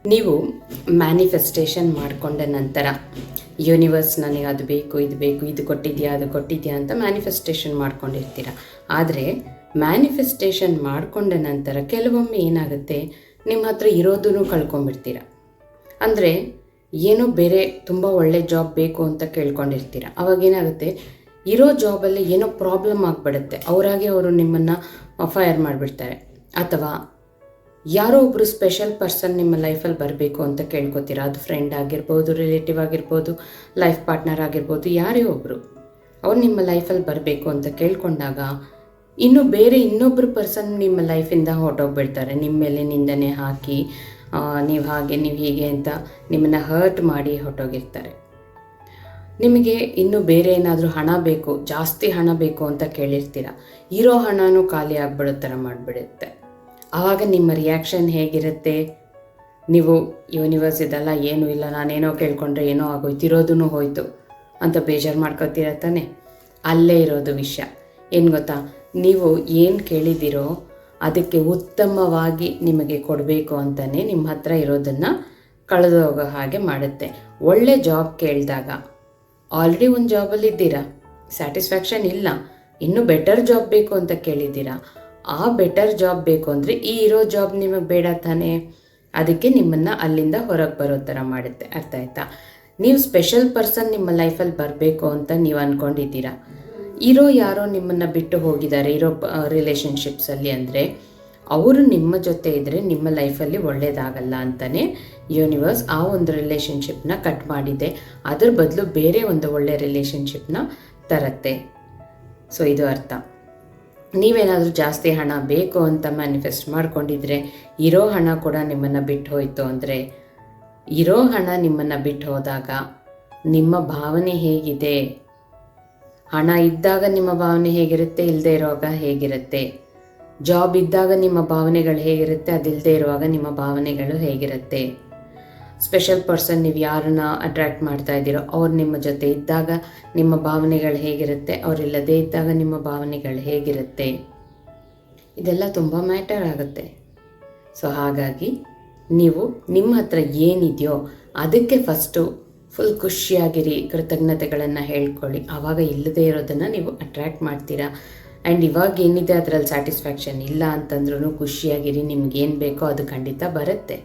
ನೀವು ಮ್ಯಾನಿಫೆಸ್ಟೇಷನ್ ಮಾಡಿಕೊಂಡ ನಂತರ ಯೂನಿವರ್ಸ್ ನನಗೆ ಅದು ಬೇಕು ಇದು ಬೇಕು, ಇದು ಕೊಟ್ಟಿದೆಯಾ ಅದು ಕೊಟ್ಟಿದೆಯಾ ಅಂತ ಮ್ಯಾನಿಫೆಸ್ಟೇಷನ್ ಮಾಡ್ಕೊಂಡಿರ್ತೀರ. ಆದರೆ ಮ್ಯಾನಿಫೆಸ್ಟೇಷನ್ ಮಾಡಿಕೊಂಡ ನಂತರ ಕೆಲವೊಮ್ಮೆ ಏನಾಗುತ್ತೆ, ನಿಮ್ಮ ಹತ್ರ ಇರೋದನ್ನು ಕಳ್ಕೊಂಬಿಡ್ತೀರ. ಅಂದರೆ ಏನೋ ಬೇರೆ ತುಂಬ ಒಳ್ಳೆ ಜಾಬ್ ಬೇಕು ಅಂತ ಕೇಳ್ಕೊಂಡಿರ್ತೀರ. ಅವಾಗೇನಾಗುತ್ತೆ, ಇರೋ ಜಾಬಲ್ಲಿ ಏನೋ ಪ್ರಾಬ್ಲಮ್ ಆಗಿಬಿಡುತ್ತೆ, ಅವರಾಗೆ ಅವರು ನಿಮ್ಮನ್ನು ಫೈರ್ ಮಾಡಿಬಿಡ್ತಾರೆ. ಅಥವಾ ಯಾರೋ ಒಬ್ಬರು ಸ್ಪೆಷಲ್ ಪರ್ಸನ್ ನಿಮ್ಮ ಲೈಫಲ್ಲಿ ಬರಬೇಕು ಅಂತ ಕೇಳ್ಕೊತೀರ. ಅದು ಫ್ರೆಂಡ್ ಆಗಿರ್ಬೋದು, ರಿಲೇಟಿವ್ ಆಗಿರ್ಬೋದು, ಲೈಫ್ ಪಾರ್ಟ್ನರ್ ಆಗಿರ್ಬೋದು, ಯಾರೇ ಒಬ್ಬರು ಅವ್ರು ನಿಮ್ಮ ಲೈಫಲ್ಲಿ ಬರಬೇಕು ಅಂತ ಕೇಳ್ಕೊಂಡಾಗ ಇನ್ನೊಬ್ಬರು ಪರ್ಸನ್ ನಿಮ್ಮ ಲೈಫಿಂದ ಹೊರಟೋಗ್ಬಿಡ್ತಾರೆ. ನಿಮ್ಮ ಮೇಲೆ ನಿಂದನೆ ಹಾಕಿ ನೀವು ಹಾಗೆ ನೀವು ಹೀಗೆ ಅಂತ ನಿಮ್ಮನ್ನು ಹರ್ಟ್ ಮಾಡಿ ಹೊರಟೋಗಿರ್ತಾರೆ. ನಿಮಗೆ ಇನ್ನೂ ಬೇರೆ ಏನಾದರೂ ಹಣ ಬೇಕು, ಜಾಸ್ತಿ ಹಣ ಬೇಕು ಅಂತ ಕೇಳಿರ್ತೀರ. ಇರೋ ಹಣನೂ ಖಾಲಿ ಆಗಿಬಿಡೋ ಥರ ಮಾಡಿಬಿಡುತ್ತೆ. ಆವಾಗ ನಿಮ್ಮ ರಿಯಾಕ್ಷನ್ ಹೇಗಿರುತ್ತೆ? ನೀವು ಯೂನಿವರ್ಸ್ ಇದೆಲ್ಲ ಏನೂ ಇಲ್ಲ, ನಾನೇನೋ ಕೇಳ್ಕೊಂಡ್ರೆ ಏನೋ ಆಗೋಯ್ತು, ಇರೋದೂ ಹೋಯ್ತು ಅಂತ ಬೇಜಾರು ಮಾಡ್ಕೊತೀರ ತಾನೆ. ಅಲ್ಲೇ ಇರೋದು ವಿಷಯ. ಏನು ಗೊತ್ತಾ, ನೀವು ಏನು ಕೇಳಿದ್ದೀರೋ ಅದಕ್ಕೆ ಉತ್ತಮವಾಗಿ ನಿಮಗೆ ಕೊಡಬೇಕು ಅಂತಲೇ ನಿಮ್ಮ ಹತ್ರ ಇರೋದನ್ನು ಕಳೆದು ಹೋಗೋ ಹಾಗೆ ಮಾಡುತ್ತೆ. ಒಳ್ಳೆ ಜಾಬ್ ಕೇಳಿದಾಗ ಆಲ್ರೆಡಿ ಒಂದು ಜಾಬಲ್ಲಿದ್ದೀರಾ, ಸ್ಯಾಟಿಸ್ಫ್ಯಾಕ್ಷನ್ ಇಲ್ಲ, ಇನ್ನೂ ಬೆಟರ್ ಜಾಬ್ ಬೇಕು ಅಂತ ಕೇಳಿದ್ದೀರಾ. ಆ ಬೆಟರ್ ಜಾಬ್ ಬೇಕು ಅಂದರೆ ಈ ಇರೋ ಜಾಬ್ ನಿಮಗೆ ಬೇಡ ತಾನೇ, ಅದಕ್ಕೆ ನಿಮ್ಮನ್ನು ಅಲ್ಲಿಂದ ಹೊರಗೆ ಬರೋ ಥರ ಮಾಡುತ್ತೆ. ಅರ್ಥ ಆಯ್ತಾ? ನೀವು ಸ್ಪೆಷಲ್ ಪರ್ಸನ್ ನಿಮ್ಮ ಲೈಫಲ್ಲಿ ಬರಬೇಕು ಅಂತ ನೀವು ಅಂದ್ಕೊಂಡಿದ್ದೀರಾ. ಯಾರೋ ನಿಮ್ಮನ್ನು ಬಿಟ್ಟು ಹೋಗಿದ್ದಾರೆ ಇರೋ ರಿಲೇಷನ್ಶಿಪ್ಸಲ್ಲಿ, ಅಂದರೆ ಅವರು ನಿಮ್ಮ ಜೊತೆ ಇದ್ದರೆ ನಿಮ್ಮ ಲೈಫಲ್ಲಿ ಒಳ್ಳೆಯದಾಗಲ್ಲ ಅಂತಲೇ ಯೂನಿವರ್ಸ್ ಆ ಒಂದು ರಿಲೇಷನ್ಶಿಪ್ನ ಕಟ್ ಮಾಡಿದೆ. ಅದ್ರ ಬದಲು ಬೇರೆ ಒಂದು ಒಳ್ಳೆಯ ರಿಲೇಷನ್ಶಿಪ್ನ ತರತ್ತೆ. ಸೊ ಇದು ಅರ್ಥ. ನೀವೇನಾದರೂ ಜಾಸ್ತಿ ಹಣ ಬೇಕು ಅಂತ ಮ್ಯಾನಿಫೆಸ್ಟ್ ಮಾಡ್ಕೊಂಡಿದ್ರೆ, ಇರೋ ಹಣ ಕೂಡ ನಿಮ್ಮನ್ನು ಬಿಟ್ಟು ಹೋಯಿತು ಅಂದರೆ, ಇರೋ ಹಣ ನಿಮ್ಮನ್ನು ಬಿಟ್ಟು ಹೋದಾಗ ನಿಮ್ಮ ಭಾವನೆ ಹೇಗಿದೆ? ಹಣ ಇದ್ದಾಗ ನಿಮ್ಮ ಭಾವನೆ ಹೇಗಿರುತ್ತೆ, ಇಲ್ಲದೆ ಇರುವಾಗ ಹೇಗಿರುತ್ತೆ? ಜಾಬ್ ಇದ್ದಾಗ ನಿಮ್ಮ ಭಾವನೆಗಳು ಹೇಗಿರುತ್ತೆ, ಅದಿಲ್ಲದೆ ಇರುವಾಗ ನಿಮ್ಮ ಭಾವನೆಗಳು ಹೇಗಿರುತ್ತೆ? ಸ್ಪೆಷಲ್ ಪರ್ಸನ್ ನೀವು ಯಾರನ್ನ ಅಟ್ರ್ಯಾಕ್ಟ್ ಮಾಡ್ತಾ ಇದ್ದೀರೋ ಅವ್ರು ನಿಮ್ಮ ಜೊತೆ ಇದ್ದಾಗ ನಿಮ್ಮ ಭಾವನೆಗಳು ಹೇಗಿರುತ್ತೆ, ಅವರಿಲ್ಲದೇ ಇದ್ದಾಗ ನಿಮ್ಮ ಭಾವನೆಗಳು ಹೇಗಿರುತ್ತೆ? ಇದೆಲ್ಲ ತುಂಬ ಮ್ಯಾಟರ್ ಆಗುತ್ತೆ. ಸೊ ಹಾಗಾಗಿ ನೀವು ನಿಮ್ಮ ಹತ್ರ ಏನಿದೆಯೋ ಅದಕ್ಕೆ ಫಸ್ಟು ಫುಲ್ ಖುಷಿಯಾಗಿರಿ, ಕೃತಜ್ಞತೆಗಳನ್ನು ಹೇಳ್ಕೊಳ್ಳಿ. ಆವಾಗ ಇಲ್ಲದೇ ಇರೋದನ್ನು ನೀವು ಅಟ್ರ್ಯಾಕ್ಟ್ ಮಾಡ್ತೀರಾ. ಆ್ಯಂಡ್ ಇವಾಗ ಏನಿದೆ ಅದರಲ್ಲಿ ಸ್ಯಾಟಿಸ್ಫ್ಯಾಕ್ಷನ್ ಇಲ್ಲ ಅಂತಂದ್ರೂ ಖುಷಿಯಾಗಿರಿ, ನಿಮ್ಗೇನು ಬೇಕೋ ಅದು ಖಂಡಿತ ಬರುತ್ತೆ.